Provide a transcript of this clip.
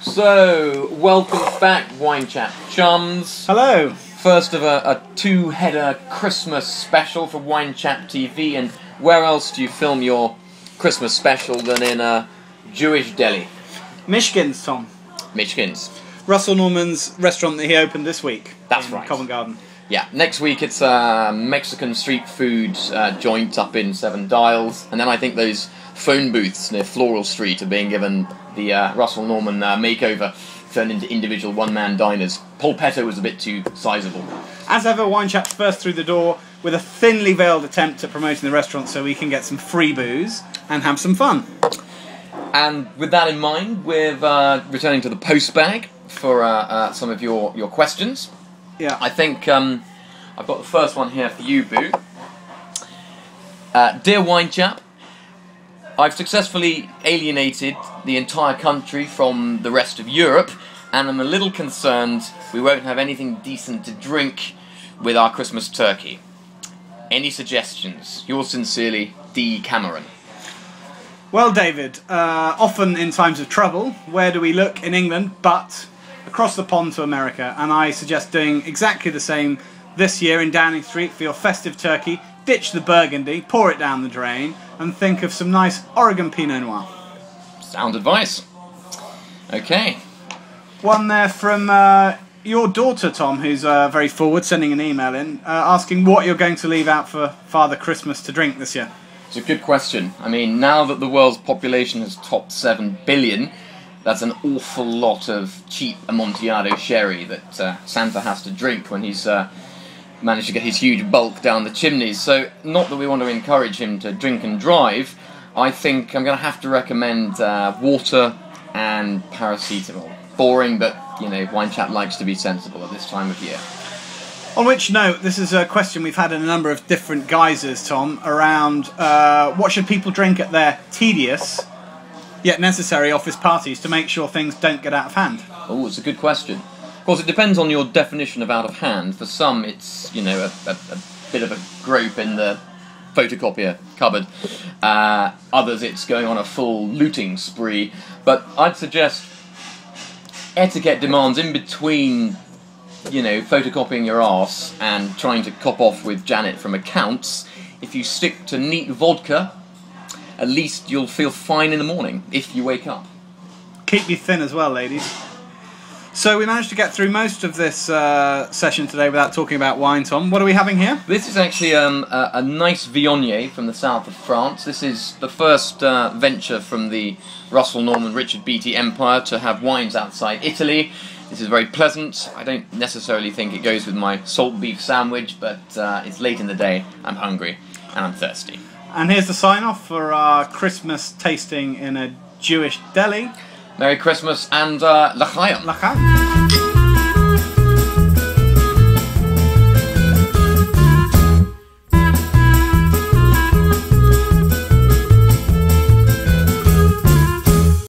So, welcome back, WineChap chums. Hello. First of a two-header Christmas special for WineChap TV, and where else do you film your Christmas special than in a Jewish deli? Mishkins, Tom. Mishkins. Russell Norman's restaurant that he opened this week. That's in right. Covent Garden. Yeah, next week it's a Mexican street food joint up in Seven Dials, and then I think those phone booths near Floral Street are being given the Russell Norman makeover, turned into individual one-man diners. Polpetto was a bit too sizable. As ever, WineChap's first through the door with a thinly veiled attempt at promoting the restaurant so we can get some free booze and have some fun. And with that in mind, we're returning to the post bag for some of your questions. Yeah. I think I've got the first one here for you, Boo. Dear WineChap, I've successfully alienated the entire country from the rest of Europe, and I'm a little concerned we won't have anything decent to drink with our Christmas turkey. Any suggestions? Yours sincerely, D. Cameron. Well, David, often in times of trouble, where do we look in England but across the pond to America? And I suggest doing exactly the same this year in Downing Street for your festive turkey. Ditch the Burgundy, pour it down the drain, and think of some nice Oregon Pinot Noir. Sound advice. Okay. One there from your daughter, Tom, who's very forward, sending an email in, asking what you're going to leave out for Father Christmas to drink this year. It's a good question. I mean, now that the world's population has topped 7 billion, that's an awful lot of cheap Amontillado sherry that Santa has to drink when he's managed to get his huge bulk down the chimneys. So, not that we want to encourage him to drink and drive, I think I'm going to have to recommend water and paracetamol. Boring, but, you know, WineChap likes to be sensible at this time of year. On which note, this is a question we've had in a number of different guises, Tom, around what should people drink at their tedious yet necessary office parties to make sure things don't get out of hand? Oh, it's a good question. Of course, it depends on your definition of out of hand. For some, it's, you know, a bit of a grope in the photocopier cupboard. Others, it's going on a full looting spree. But I'd suggest etiquette demands in between, you know, photocopying your arse and trying to cop off with Janet from accounts. If you stick to neat vodka, at least you'll feel fine in the morning, if you wake up. Keep you thin as well, ladies. So we managed to get through most of this session today without talking about wine, Tom. What are we having here? This is actually a nice Viognier from the south of France. This is the first venture from the Russell Norman Richard Beatty empire to have wines outside Italy. This is very pleasant. I don't necessarily think it goes with my salt beef sandwich, but it's late in the day, I'm hungry, and I'm thirsty. And here's the sign-off for our Christmas tasting in a Jewish deli. Merry Christmas and L'chaim. L'chaim.